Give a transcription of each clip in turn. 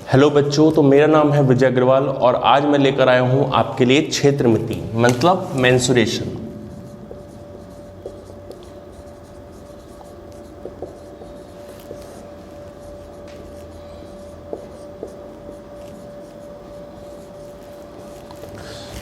Hello बच्चों, तो मेरा नाम है विजय अग्रवाल और आज मैं लेकर आया हूं आपके लिए क्षेत्रमिति मतलब मेंसुरेशन।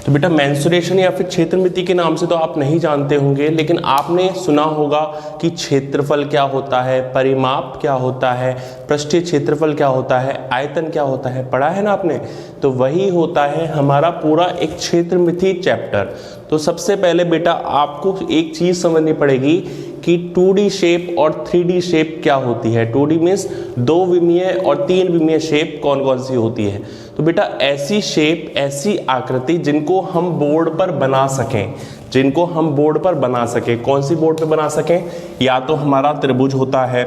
तो बेटा मेंसुरेशन या फिर क्षेत्रमिति के नाम से तो आप नहीं जानते होंगे, लेकिन आपने सुना होगा कि क्षेत्रफल क्या होता है, परिमाप क्या होता है, पृष्ठीय क्षेत्रफल क्या होता है, आयतन क्या होता है, पढ़ा है ना आपने। तो वही होता है हमारा पूरा एक क्षेत्रमिति चैप्टर। तो सबसे पहले बेटा आपको एक चीज समझनी पड़ेगी कि 2D शेप और 3D शेप क्या होती है। 2D मीन्स 2 विमीय और 3 विमीय शेप कौन कौन सी होती है। तो बेटा ऐसी शेप, ऐसी आकृति जिनको हम बोर्ड पर बना सकें, जिनको हम बोर्ड पर बना सकें। कौन सी बोर्ड पर बना सकें? या तो हमारा त्रिभुज होता है,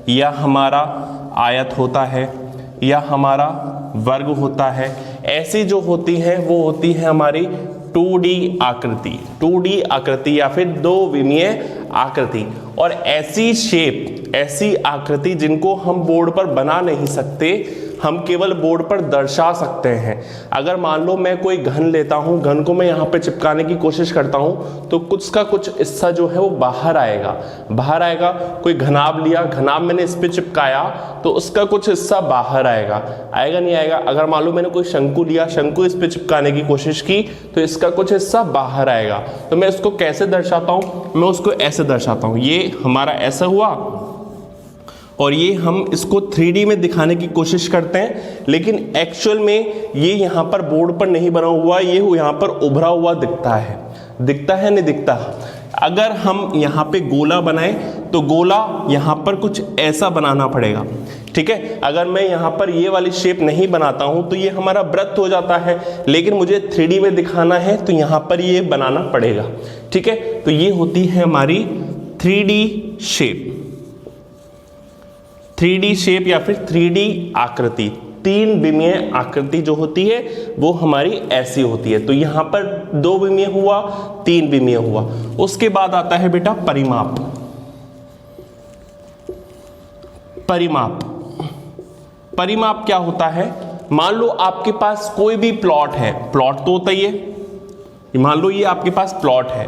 या हमारा आयत होता है, या हमारा वर्ग होता है। ऐसी जो होती है वो होती है हमारी 2D आकृति, 2D आकृति या फिर 2 विमीय आकृति। और ऐसी शेप, ऐसी आकृति जिनको हम बोर्ड पर बना नहीं सकते, हम केवल बोर्ड पर दर्शा सकते हैं। अगर मान लो मैं कोई घन लेता हूं, घन को मैं यहाँ पे चिपकाने की कोशिश करता हूं, तो कुछ का कुछ हिस्सा जो है वो बाहर आएगा, बाहर आएगा। कोई घनाभ लिया, घनाभ मैंने इस पे चिपकाया तो उसका कुछ हिस्सा बाहर आएगा, आएगा नहीं आएगा। अगर मान लो मैंने कोई शंकु लिया, शंकु इस पे चिपकाने की कोशिश की तो इसका कुछ हिस्सा बाहर आएगा। तो मैं इसको कैसे दर्शाता हूँ? मैं उसको ऐसे दर्शाता हूँ। ये हमारा ऐसा हुआ और ये हम इसको 3D में दिखाने की कोशिश करते हैं, लेकिन एक्चुअल में ये यहाँ पर बोर्ड पर नहीं बना हुआ, ये यहाँ पर उभरा हुआ दिखता है। दिखता है नहीं दिखता? अगर हम यहाँ पे गोला बनाए तो गोला यहाँ पर कुछ ऐसा बनाना पड़ेगा, ठीक है। अगर मैं यहाँ पर ये वाली शेप नहीं बनाता हूँ तो ये हमारा वृत्त हो जाता है, लेकिन मुझे 3D में दिखाना है तो यहाँ पर ये बनाना पड़ेगा, ठीक है। तो ये होती है हमारी 3D शेप, 3D शेप या फिर 3D आकृति। 3 विमीय आकृति जो होती है वो हमारी ऐसी होती है। तो यहां पर 2 विमीय हुआ, 3 विमीय हुआ। उसके बाद आता है बेटा परिमाप। परिमाप, परिमाप क्या होता है? मान लो आपके पास कोई भी प्लॉट है, प्लॉट तो होता ही है, मान लो ये आपके पास प्लॉट है।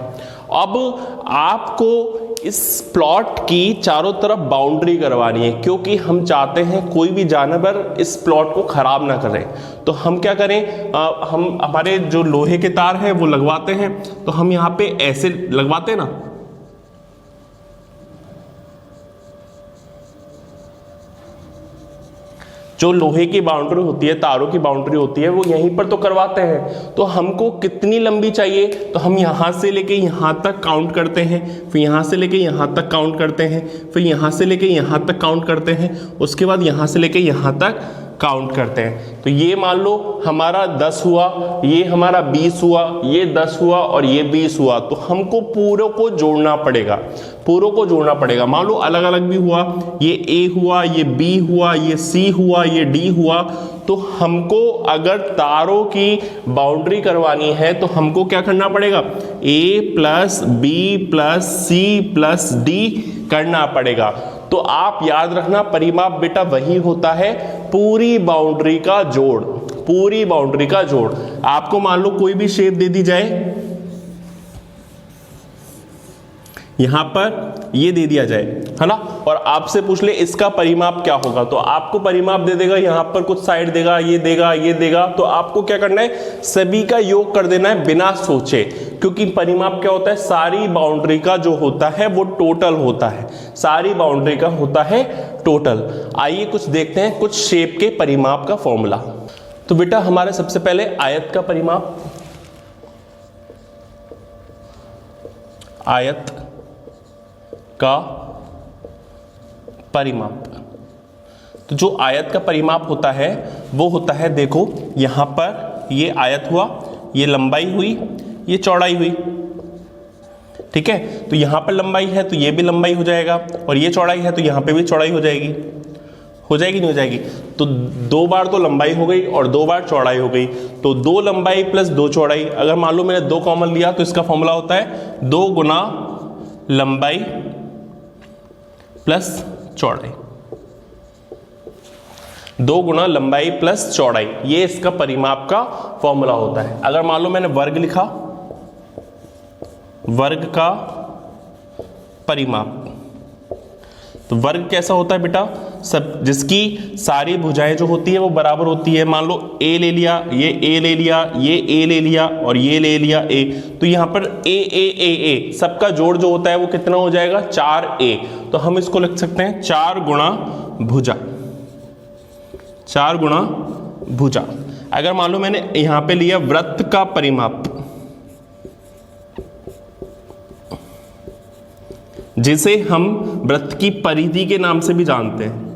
अब आपको इस प्लॉट की चारों तरफ बाउंड्री करवानी है, क्योंकि हम चाहते हैं कोई भी जानवर इस प्लॉट को खराब ना करे। तो हम क्या करें, हम हमारे जो लोहे के तार हैं वो लगवाते हैं। तो हम यहाँ पे ऐसे लगवाते हैं ना, जो लोहे की बाउंड्री होती है, तारों की बाउंड्री होती है, वो यहीं पर तो करवाते हैं। तो हमको कितनी लंबी चाहिए? तो हम यहाँ से लेके यहाँ तक काउंट करते हैं, फिर यहाँ से लेके यहाँ तक काउंट करते हैं, फिर यहाँ से लेके यहाँ तक काउंट करते हैं, उसके बाद यहाँ से लेके यहाँ तक काउंट करते हैं। तो ये मान लो हमारा 10 हुआ, ये हमारा 20 हुआ, ये 10 हुआ और ये 20 हुआ। तो हमको पूरों को जोड़ना पड़ेगा, पूरों को जोड़ना पड़ेगा। मान लो अलग अलग भी हुआ, ये A हुआ, ये B हुआ, ये C हुआ, ये D हुआ। तो हमको अगर तारों की बाउंड्री करवानी है तो हमको क्या करना पड़ेगा? A plus B plus C plus D करना पड़ेगा। तो आप याद रखना, परिमाप बेटा वही होता है पूरी बाउंड्री का जोड़, पूरी बाउंड्री का जोड़। आपको मान लो कोई भी शेप दे दी जाए, यहां पर ये दे दिया जाए, है ना, और आपसे पूछ ले इसका परिमाप क्या होगा, तो आपको परिमाप दे देगा, यहां पर कुछ साइड देगा, ये देगा, ये देगा। तो आपको क्या करना है? सभी का योग कर देना है बिना सोचे, क्योंकि परिमाप क्या होता है? सारी बाउंड्री का जो होता है वो टोटल होता है, सारी बाउंड्री का होता है टोटल। आइए कुछ देखते हैं कुछ शेप के परिमाप का फॉर्मूला। तो बेटा हमारे सबसे पहले आयत का परिमाप, आयत का परिमाप। तो जो आयत का परिमाप होता है वो होता है, देखो यहां पर ये आयत हुआ, ये लंबाई हुई, ये चौड़ाई हुई, ठीक है। तो यहां पर लंबाई है तो ये भी लंबाई हो जाएगा, और ये चौड़ाई है तो यहां पे भी चौड़ाई हो जाएगी, हो जाएगी नहीं हो जाएगी? तो 2 बार तो लंबाई हो गई और 2 बार चौड़ाई हो गई। तो 2 लंबाई प्लस 2 चौड़ाई। अगर मान लो मैंने 2 कॉमन लिया तो इसका फॉर्मूला होता है 2 गुना लंबाई प्लस चौड़ाई। 2 गुना लंबाई प्लस चौड़ाई, ये इसका परिमाप का फॉर्मूला होता है। अगर मान लो मैंने वर्ग लिखा, वर्ग का परिमाप, तो वर्ग कैसा होता है बेटा, सब जिसकी सारी भुजाएं जो होती है वो बराबर होती है। मान लो a ले लिया, ये a ले लिया, ये a ले लिया और ये ले लिया a, तो यहाँ पर a सबका जोड़ जो होता है वो कितना हो जाएगा, 4a। तो हम इसको लिख सकते हैं 4 गुणा भुजा, 4 गुणा भुजा। अगर मान लो मैंने यहाँ पे लिया वृत्त का परिमाप, जिसे हम वृत्त की परिधि के नाम से भी जानते हैं,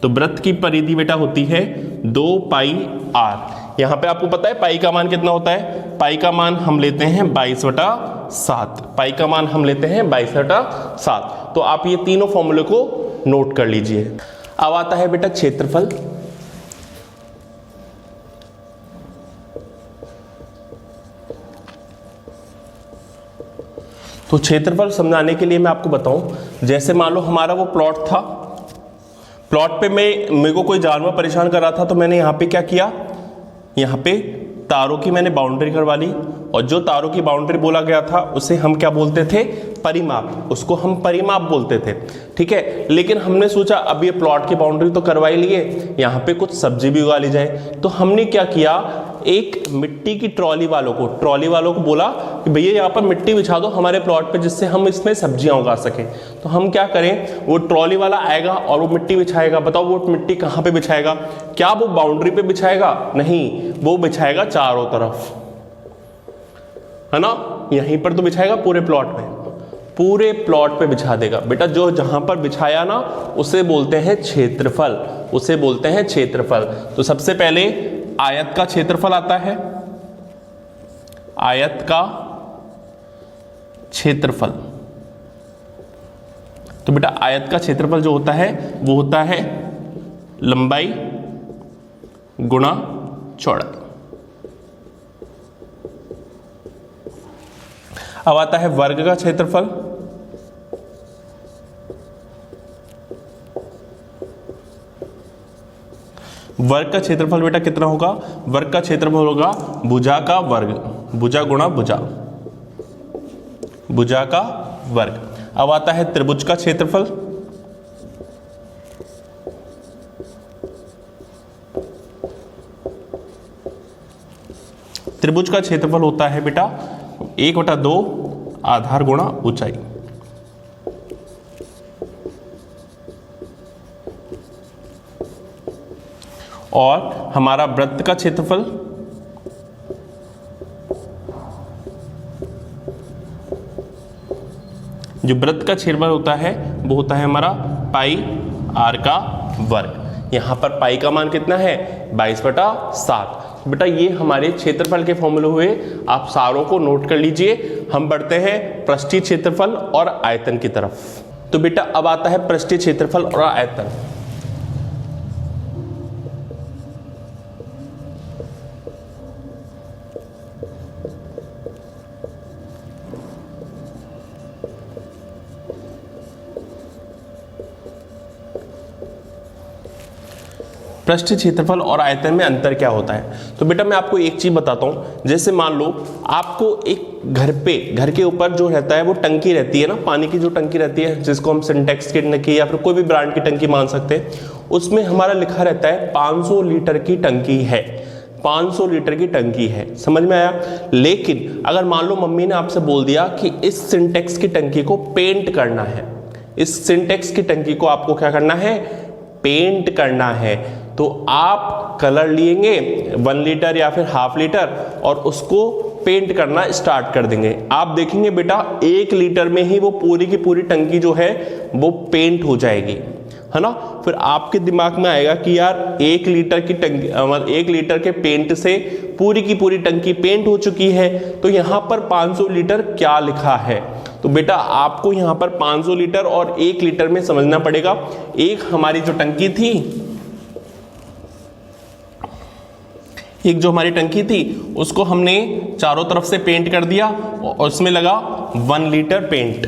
तो वृत्त की परिधि बेटा होती है 2 पाई r। यहां पे आपको पता है पाई का मान कितना होता है, पाई का मान हम लेते हैं 22/7, पाई का मान हम लेते हैं 22/7। तो आप ये तीनों फॉर्मूले को नोट कर लीजिए। अब आता है बेटा क्षेत्रफल। तो क्षेत्रफल समझाने के लिए मैं आपको बताऊं, जैसे मान लो हमारा वो प्लॉट था, प्लॉट पे मेरे को कोई जानवर परेशान कर रहा था, तो मैंने यहाँ पे क्या किया, यहाँ पे तारों की मैंने बाउंड्री करवा ली, और जो तारों की बाउंड्री बोला गया था उसे हम क्या बोलते थे, परिमाप, उसको हम परिमाप बोलते थे, ठीक है। लेकिन हमने सोचा अब ये प्लॉट की बाउंड्री तो करवा ही लिए, यहाँ पे कुछ सब्जी भी उगा ली जाए, तो हमने क्या किया, एक मिट्टी की ट्रॉली वालों को बोला कि भैया यहाँ पर मिट्टी बिछा दो हमारे प्लॉट पे, जिससे हम इसमें सब्जियां उगा सकें। तो हम क्या करें, वो ट्रॉली वाला आएगा और वो मिट्टी बिछाएगा। बताओ वो मिट्टी कहाँ पे बिछाएगा, क्या वो बाउंड्री पे बिछाएगा, नहीं, वो बिछाएगा चारों तरफ, है ना, यहीं पर तो बिछाएगा पूरे प्लॉट में, पूरे प्लॉट पे बिछा देगा। बेटा जो जहां पर बिछाया ना उसे बोलते हैं क्षेत्रफल, उसे बोलते हैं क्षेत्रफल। तो सबसे पहले आयत का क्षेत्रफल आता है, आयत का क्षेत्रफल। तो बेटा आयत का क्षेत्रफल जो होता है वो होता है लंबाई गुणा चौड़ाई। अब आता है वर्ग का क्षेत्रफल। वर्ग का क्षेत्रफल बेटा कितना होगा, वर्ग का क्षेत्रफल होगा भुजा का वर्ग, भुजा गुणा भुजा, भुजा का वर्ग। अब आता है त्रिभुज का क्षेत्रफल। त्रिभुज का क्षेत्रफल होता है बेटा 1/2 आधार गुणा ऊंचाई। और हमारा वृत्त का क्षेत्रफल जो वृत्त का क्षेत्रफल होता है वो होता है हमारा पाई r का वर्ग। यहां पर पाई का मान कितना है, 22/7। बेटा ये हमारे क्षेत्रफल के फॉर्मूले हुए, आप सारों को नोट कर लीजिए। हम बढ़ते हैं पृष्ठीय क्षेत्रफल और आयतन की तरफ। तो बेटा अब आता है पृष्ठीय क्षेत्रफल और आयतन। पृष्ठीय क्षेत्रफल और आयतन में अंतर क्या होता है। तो बेटा मैं आपको एक चीज बताता हूं, जैसे मान लो आपको एक घर के ऊपर जो रहता है वो टंकी रहती है ना, पानी की जो टंकी रहती है जिसको हम सिंटेक्स की टंकी या फिर कोई भी ब्रांड की टंकी मान सकते हैं, उसमें हमारा लिखा रहता है 500 लीटर की टंकी है, 500 लीटर की टंकी है, समझ में आया। लेकिन अगर मान लो मम्मी ने आपसे बोल दिया कि इस सिंटेक्स की टंकी को पेंट करना है, इस सिंटेक्स की टंकी को आपको क्या करना है, पेंट करना है, तो आप कलर लेंगे 1 लीटर या फिर हाफ लीटर और उसको पेंट करना स्टार्ट कर देंगे। आप देखेंगे बेटा 1 लीटर में ही वो पूरी की पूरी टंकी जो है वो पेंट हो जाएगी, है ना। फिर आपके दिमाग में आएगा कि यार 1 लीटर की टंकी, 1 लीटर के पेंट से पूरी की पूरी टंकी पेंट हो चुकी है, तो यहाँ पर 500 लीटर क्या लिखा है। तो बेटा आपको यहाँ पर 500 लीटर और 1 लीटर में समझना पड़ेगा। एक हमारी जो टंकी थी, एक जो हमारी टंकी थी उसको हमने चारों तरफ से पेंट कर दिया और उसमें लगा 1 लीटर पेंट।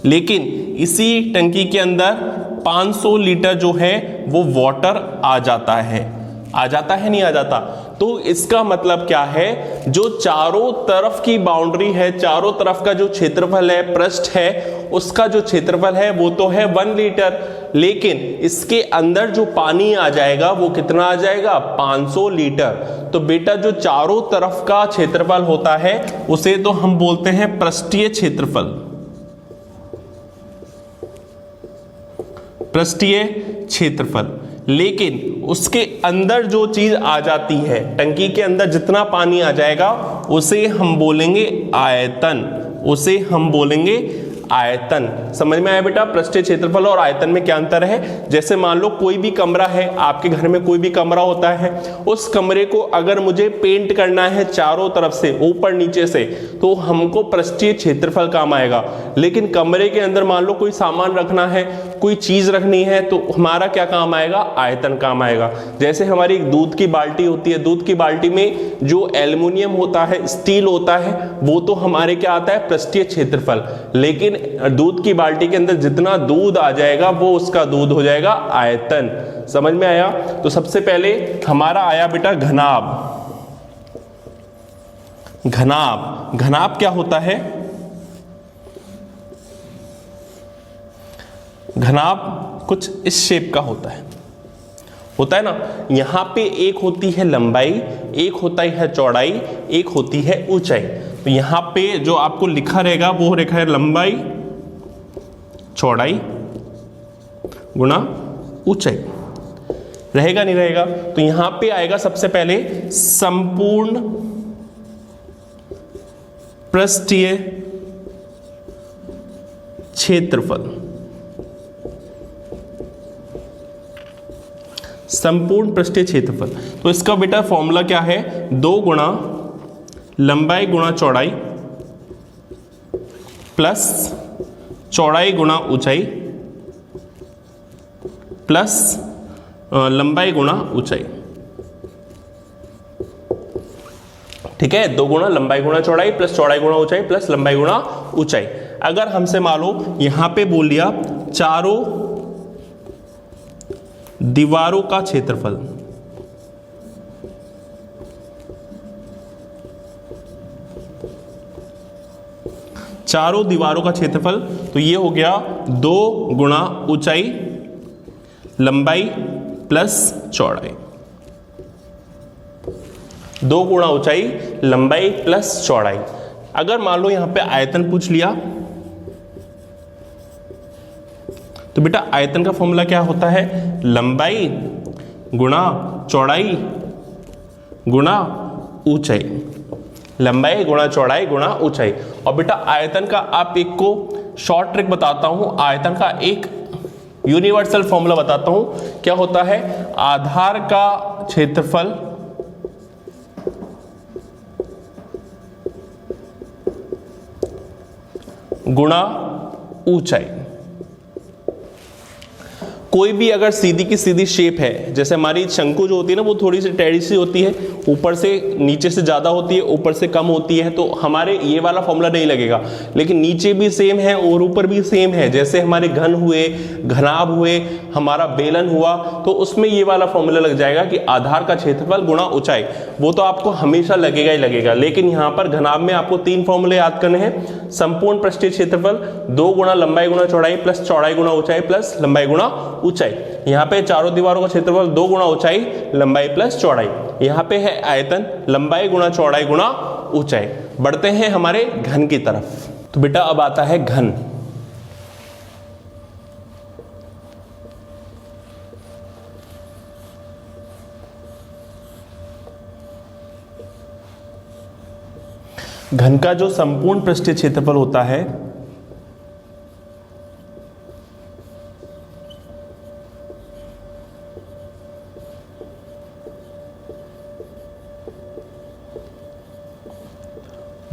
लेकिन इसी टंकी के अंदर 500 लीटर जो है वो वाटर आ जाता है नहीं आ जाता। तो इसका मतलब क्या है, जो चारों तरफ की बाउंड्री है, चारों तरफ का जो क्षेत्रफल है, पृष्ठ है, उसका जो क्षेत्रफल है वो तो है 1 लीटर, लेकिन इसके अंदर जो पानी आ जाएगा वो कितना आ जाएगा, 500 लीटर। तो बेटा जो चारों तरफ का क्षेत्रफल होता है उसे तो हम बोलते हैं पृष्ठीय क्षेत्रफल, पृष्ठीय क्षेत्रफल। लेकिन उसके अंदर जो चीज आ जाती है, टंकी के अंदर जितना पानी आ जाएगा उसे हम बोलेंगे आयतन, उसे हम बोलेंगे आयतन। समझ में आया बेटा, पृष्ठीय क्षेत्रफल और आयतन में क्या अंतर है। जैसे मान लो कोई भी कमरा है, आपके घर में कोई भी कमरा होता है, उस कमरे को अगर मुझे पेंट करना है चारों तरफ से, ऊपर नीचे से, तो हमको पृष्ठीय क्षेत्रफल काम आएगा। लेकिन कमरे के अंदर मान लो कोई सामान रखना है, कोई चीज रखनी है, तो हमारा क्या काम आएगा, आयतन काम आएगा। जैसे हमारी एक दूध की बाल्टी होती है, दूध की बाल्टी में जो एल्युमिनियम होता है, स्टील होता है, वो तो हमारे क्या आता है, पृष्ठीय क्षेत्रफल। लेकिन दूध की बाल्टी के अंदर जितना दूध आ जाएगा वो उसका दूध हो जाएगा आयतन। समझ में आया। तो सबसे पहले हमारा आया बेटा घनाभ। घनाभ, घनाभ क्या होता है, घनाभ कुछ इस शेप का होता है ना। यहां पे एक होती है लंबाई, एक होता है चौड़ाई, एक होती है ऊंचाई। तो यहां पे जो आपको लिखा रहेगा वो रेखा है लंबाई चौड़ाई गुणा ऊंचाई, रहेगा नहीं रहेगा। तो यहां पे आएगा सबसे पहले संपूर्ण पृष्ठीय क्षेत्रफल, संपूर्ण पृष्ठीय क्षेत्रफल। तो इसका बेटा फॉर्मूला क्या है, 2 गुणा लंबाई गुणा चौड़ाई प्लस चौड़ाई गुणा ऊंचाई प्लस लंबाई गुणा ऊंचाई। ठीक है, 2 गुणा लंबाई गुणा चौड़ाई प्लस चौड़ाई गुणा ऊंचाई प्लस लंबाई गुणा ऊंचाई। अगर हमसे मान लो यहां पे बोल दिया चारों दीवारों का क्षेत्रफल, चारों दीवारों का क्षेत्रफल, तो ये हो गया 2 गुणा ऊंचाई लंबाई प्लस चौड़ाई, 2 गुणा ऊंचाई लंबाई प्लस चौड़ाई। अगर मान लो यहां पे आयतन पूछ लिया, तो बेटा आयतन का फॉर्मूला क्या होता है, लंबाई गुणा चौड़ाई गुणा ऊंचाई, लंबाई गुणा चौड़ाई गुणा ऊंचाई। और बेटा आयतन का आप एक को शॉर्ट ट्रिक बताता हूं, आयतन का एक यूनिवर्सल फॉर्मूला बताता हूं। क्या होता है, आधार का क्षेत्रफल गुणा ऊंचाई। कोई भी अगर सीधी की सीधी शेप है, जैसे हमारी शंकु जो होती है ना, वो थोड़ी सी टेढ़ी सी होती है, ऊपर से नीचे से ज़्यादा होती है, ऊपर से कम होती है, तो हमारे ये वाला फॉर्मूला नहीं लगेगा। लेकिन नीचे भी सेम है और ऊपर भी सेम है, जैसे हमारे घन हुए, घनाभ हुए, हमारा बेलन हुआ, तो उसमें ये वाला फॉर्मूला लग जाएगा कि आधार का क्षेत्रफल गुणा ऊंचाई। वो तो आपको हमेशा लगेगा ही लगेगा। लेकिन यहाँ पर घनाभ में आपको 3 फॉर्मूले याद करने हैं। संपूर्ण पृष्ठीय क्षेत्रफल 2 गुणा लंबाई गुणा चौड़ाई प्लस चौड़ाई गुणा ऊंचाई प्लस लंबाई गुणा ऊंचाई। यहाँ पे चारों दीवारों का क्षेत्रफल 2 गुणा ऊंचाई लंबाई प्लस चौड़ाई। यहाँ पे है आयतन, लंबाई गुणा चौड़ाई गुणा ऊंचाई। बढ़ते हैं हमारे घन की तरफ। तो बेटा अब आता है घन। घन का जो संपूर्ण पृष्ठीय क्षेत्रफल होता है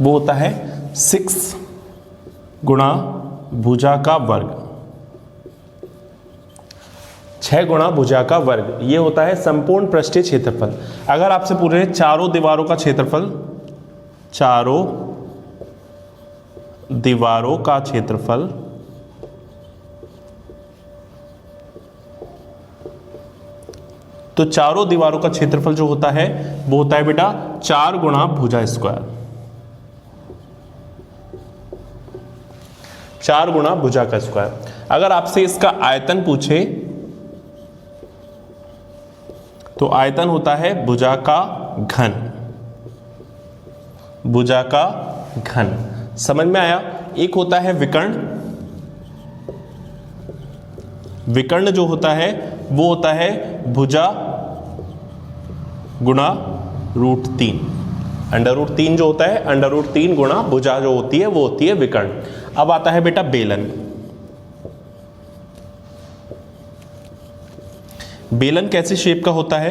वो होता है 6 गुणा भुजा का वर्ग, 6 गुणा भुजा का वर्ग। ये होता है संपूर्ण पृष्ठीय क्षेत्रफल। अगर आपसे पूछे चारों दीवारों का क्षेत्रफल, चारों दीवारों का क्षेत्रफल तो चारों दीवारों का क्षेत्रफल जो होता है वो होता है बेटा 4 गुणा भुजा स्क्वायर, 4 गुणा भुजा का स्क्वायर। अगर आपसे इसका आयतन पूछे तो आयतन होता है भुजा का घन, भुजा का घन। समझ में आया? एक होता है विकर्ण, विकर्ण जो होता है वो होता है भुजा गुणा √3। √3 जो होता है √3 गुणा भुजा जो होती है वो होती है विकर्ण। अब आता है बेटा बेलन। बेलन कैसे शेप का होता है?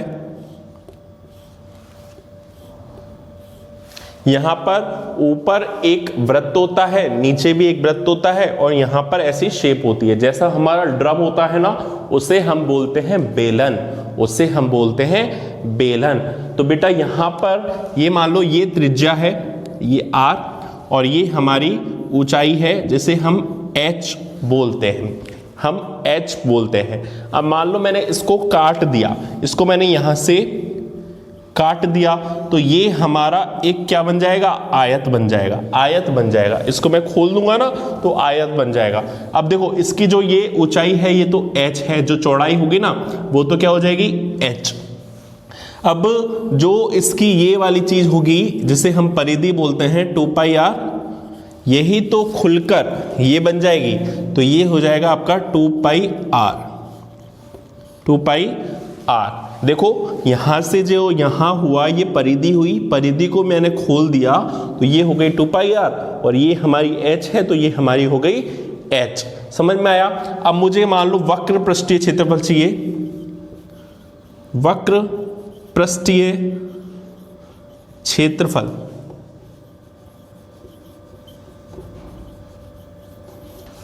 यहां पर ऊपर एक वृत्त होता है, नीचे भी एक वृत्त होता है और यहां पर ऐसी शेप होती है। जैसा हमारा ड्रम होता है ना, उसे हम बोलते हैं बेलन, उसे हम बोलते हैं बेलन। तो बेटा यहां पर ये मान लो ये त्रिज्या है, ये r, और ये हमारी ऊंचाई है जिसे हम h बोलते हैं, हम h बोलते हैं। अब मान लो मैंने इसको काट दिया, इसको मैंने यहां से काट दिया, तो ये हमारा एक क्या बन जाएगा? आयत बन जाएगा, आयत बन जाएगा। इसको मैं खोल दूंगा ना तो आयत बन जाएगा। अब देखो इसकी जो ये ऊंचाई है ये तो h है, जो चौड़ाई होगी ना वो तो क्या हो जाएगी? h। अब जो इसकी ये वाली चीज होगी जिसे हम परिधि बोलते हैं 2πr, यही तो खुलकर ये बन जाएगी, तो ये हो जाएगा आपका 2πr, 2πr। देखो यहां से जो यहां हुआ ये परिधि हुई, परिधि को मैंने खोल दिया तो ये हो गई 2πr, और ये हमारी h है तो ये हमारी हो गई h। समझ में आया? अब मुझे मान लो वक्र पृष्ठीय क्षेत्रफल चाहिए, वक्र पृष्ठीय क्षेत्रफल।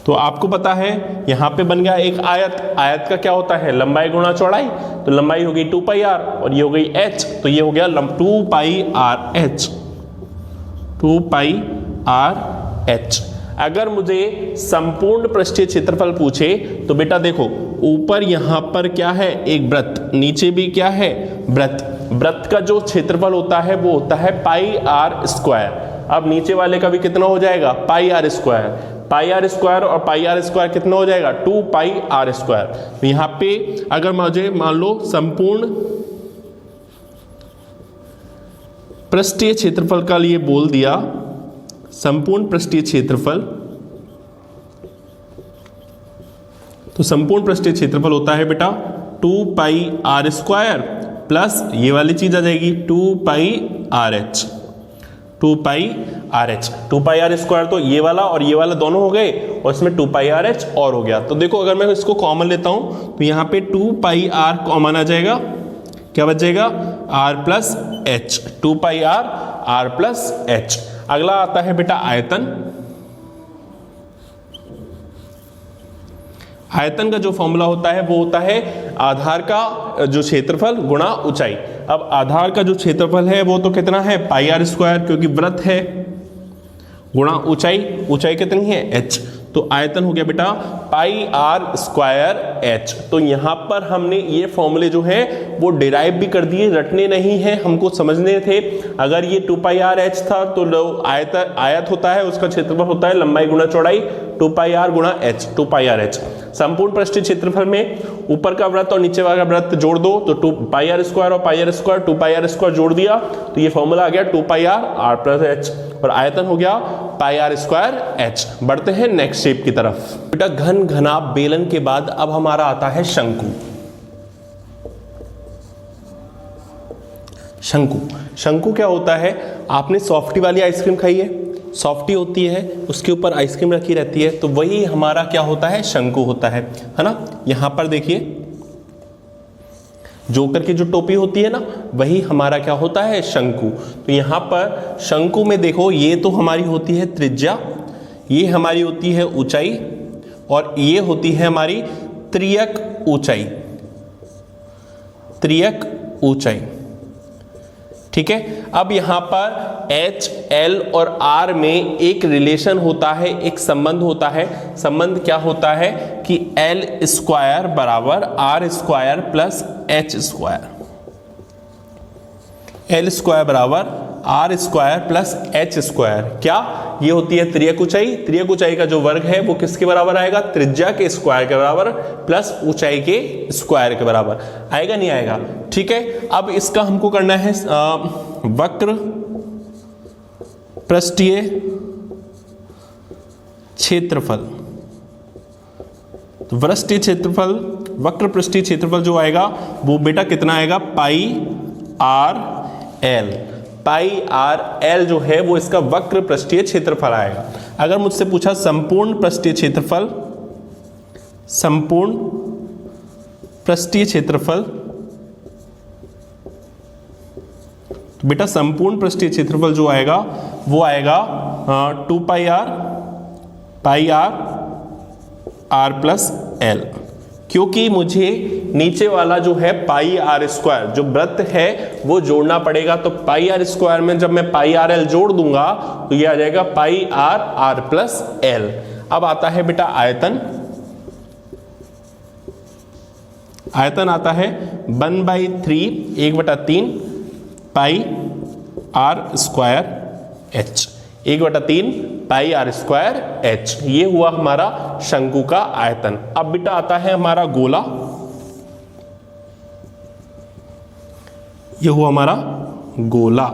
तो आपको पता है यहां पे बन गया एक आयत, आयत का क्या होता है? लंबाई गुणा चौड़ाई, तो लंबाई हो गई 2πr और ये हो गई h, तो ये हो गया 2πrh, 2πrh। अगर मुझे संपूर्ण पृष्ठीय क्षेत्रफल पूछे तो बेटा देखो ऊपर यहां पर क्या है? एक वृत्त, नीचे भी क्या है? वृत्त। वृत्त का जो क्षेत्रफल होता है वो होता है πr²। अब नीचे वाले का भी कितना हो जाएगा? πr²। πr² और πr² कितना हो जाएगा? 2πr²। तो यहां पे अगर मुझे मान लो संपूर्ण पृष्ठीय क्षेत्रफल का लिए बोल दिया, संपूर्ण पृष्ठीय क्षेत्रफल, तो संपूर्ण पृष्ठीय क्षेत्रफल होता है बेटा 2πr² प्लस ये वाली चीज आ जाएगी 2πrh, 2πrh। 2πr² तो ये वाला और ये वाला दोनों हो गए और इसमें 2πrh और हो गया। तो देखो अगर मैं इसको कॉमन लेता हूं तो यहाँ पे 2πr कॉमन आ जाएगा, क्या बच जाएगा? r plus h, 2πr r plus h। अगला आता है बेटा आयतन। आयतन का जो फॉर्मूला होता है वो होता है आधार का जो क्षेत्रफल गुणा ऊंचाई। अब आधार का जो क्षेत्रफल है वो तो कितना है? πr², क्योंकि वृत्त है, गुणा ऊंचाई, ऊंचाई कितनी है? h। तो आयतन हो गया बेटा πr²h। तो यहां पर हमने ये फॉर्मूले जो है वो डिराइव भी कर दिए, रटने नहीं है, हमको समझने थे। अगर ये 2πrh था तो आयत होता है, उसका क्षेत्रफल होता है लंबाई गुणा चौड़ाई, 2πr गुणा h, 2πrh। संपूर्ण पृष्ठीय क्षेत्रफल में ऊपर का वृत्त और नीचे वाला वृत्त जोड़ दो तो 2πr² और πr², 2πr² जोड़ दिया तो ये फॉर्मूला आ गया 2πr r प्लस h, और आयतन हो गया πr²h। बढ़ते हैं नेक्स्ट शेप की तरफ। बेटा घन घनाभ बेलन के बाद अब हमारा आता है शंकु। शंकु, शंकु क्या होता है? आपने सॉफ्टी वाली आइसक्रीम खाई है, सॉफ्टी होती है, उसके ऊपर आइसक्रीम रखी रहती है, तो वही हमारा क्या होता है? शंकु होता है ना। यहां पर देखिए जोकर की जो टोपी होती है ना, वही हमारा क्या होता है? शंकु। तो यहां पर शंकु में देखो ये तो हमारी होती है त्रिज्या, ये हमारी होती है ऊंचाई, और ये होती है हमारी त्रियक ऊंचाई, त्रियक ऊंचाई। ठीक है। अब यहाँ पर H, L और R में एक रिलेशन होता है, एक संबंध होता है। संबंध क्या होता है कि L स्क्वायर बराबर R square plus H square, L square बराबर R square plus H square. क्या ये होती है त्रिज्यक ऊंचाई। त्रिज्यक ऊंचाई का जो वर्ग है वो किसके बराबर आएगा, त्रिज्या के स्क्वायर के बराबर प्लस ऊंचाई के स्क्वायर के बराबर आएगा, नहीं आएगा। ठीक है। अब इसका हमको करना है वक्र पृष्ठीय क्षेत्रफल। तो पृष्ठीय क्षेत्रफल, वक्र पृष्ठीय क्षेत्रफल जो आएगा वो बेटा कितना आएगा, पाई आर एल। पाई आर एल जो है वो इसका वक्र पृष्ठीय क्षेत्रफल आएगा। अगर मुझसे पूछा संपूर्ण पृष्ठीय क्षेत्रफल, संपूर्ण पृष्ठीय क्षेत्रफल, तो बेटा संपूर्ण पृष्ठीय क्षेत्रफल जो आएगा वो आएगा 2 पाई आर प्लस एल। क्योंकि मुझे नीचे वाला जो है पाई आर स्क्वायर जो वृत्त है वो जोड़ना पड़ेगा, तो पाई आर स्क्वायर में जब मैं पाई आर एल जोड़ दूंगा तो ये आ जाएगा पाई आर प्लस एल। अब आता है बेटा आयतन। आयतन आता है 1/3 1/3 pi R square H, 1/3 pi R square H. ये हुआ हमारा शंकु का आयतन। अब बेटा आता है हमारा गोला। ये हुआ हमारा गोला।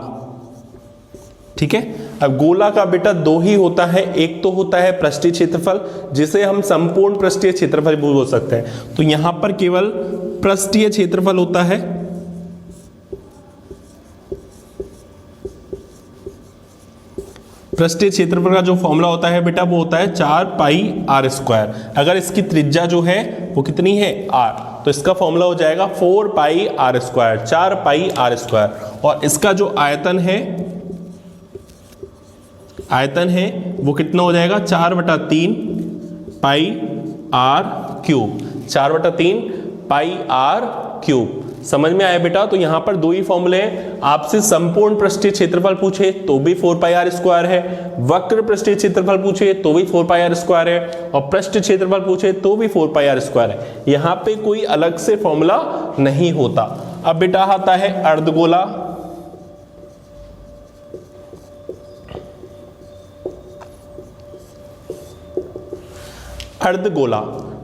ठीक है। अब गोला का बेटा दो ही होता है, एक तो होता है पृष्ठीय क्षेत्रफल जिसे हम संपूर्ण पृष्ठीय क्षेत्रफल बोल सकते हैं। तो यहां पर केवल पृष्ठीय क्षेत्रफल होता है, पृष्ठीय क्षेत्रफल का जो फॉर्मूला होता है बेटा वो होता है 4 पाई आर स्क्वायर। अगर इसकी त्रिज्या जो है वो कितनी है, r, तो इसका फॉर्मूला हो जाएगा 4 pi R square, 4 pi R square. और इसका जो आयतन है वो कितना हो जाएगा, 4/3 pi R cube, 4/3 pi R cube. समझ में आया बेटा। तो यहां पर दो ही फॉर्मूले हैं। आपसे संपूर्ण पृष्ठीय क्षेत्रफल पूछे तो भी 4 पाई आर स्क्वायर है, वक्र पृष्ठीय क्षेत्रफल पूछे तो भी 4 पाई आर स्क्वायर है, और पृष्ठ क्षेत्रफल पूछे तो भी 4 पाई आर स्क्वायर है। यहां पे कोई अलग से फॉर्मूला नहीं होता। अब बेटा आता है अर्धगोला। अर्धगोला,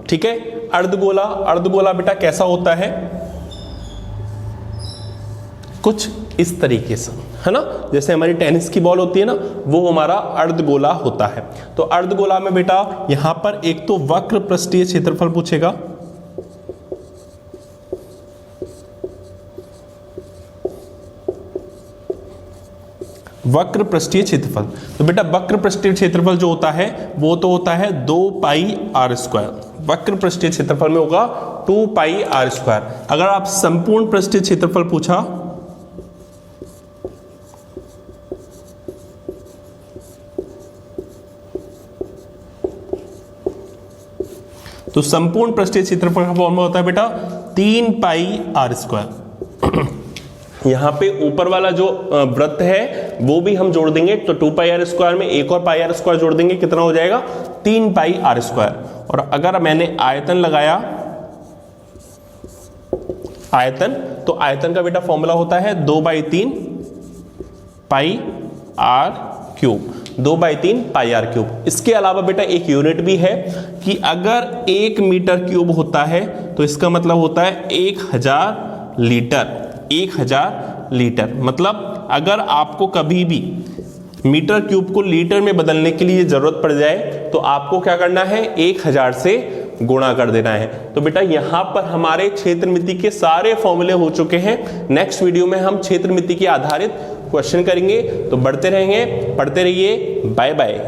ठीक है। अर्धगोला बेटा कैसा होता है, कुछ इस तरीके से, है ना। जैसे हमारी टेनिस की बॉल होती है ना, वो हमारा अर्धगोला होता है। तो अर्धगोला में बेटा यहां पर एक तो वक्र पृष्ठीय क्षेत्रफल पूछेगा, वक्र पृष्ठीय क्षेत्रफल। तो बेटा वक्र पृष्ठीय क्षेत्रफल जो होता है वो तो होता है 2 पाई आर स्क्वायर। वक्र पृष्ठीय क्षेत्रफल में होगा 2 पाई आर स्क्वायर। अगर आप संपूर्ण पृष्ठीय क्षेत्रफल पूछा तो संपूर्ण पृष्ठीय क्षेत्रफल का फॉर्मूला होता है बेटा 3 पाई आर स्क्वायर। यहां पे ऊपर वाला जो वृत्त है वो भी हम जोड़ देंगे, तो 2 पाई आर स्क्वायर में एक और पाई आर स्क्वायर जोड़ देंगे, कितना हो जाएगा 3 पाई आर स्क्वायर। और अगर मैंने आयतन लगाया, आयतन, तो आयतन का बेटा फॉर्मूला होता है 2/3 pi R cube, 2/3 pi R cube. इसके अलावा बेटा एक यूनिट भी है कि अगर 1 मीटर क्यूब होता है तो इसका मतलब होता है 1000 लीटर। 1000 लीटर मतलब अगर आपको कभी भी मीटर क्यूब को लीटर में बदलने के लिए जरूरत पड़ जाए तो आपको क्या करना है, 1000 से गुणा कर देना है। तो बेटा यहां पर हमारे क्षेत्रमिति के सारे फॉर्मूले हो चुके हैं। नेक्स्ट वीडियो में हम क्षेत्रमिति के आधारित क्वेश्चन करेंगे। तो बढ़ते रहेंगे, पढ़ते रहिए। Bye bye.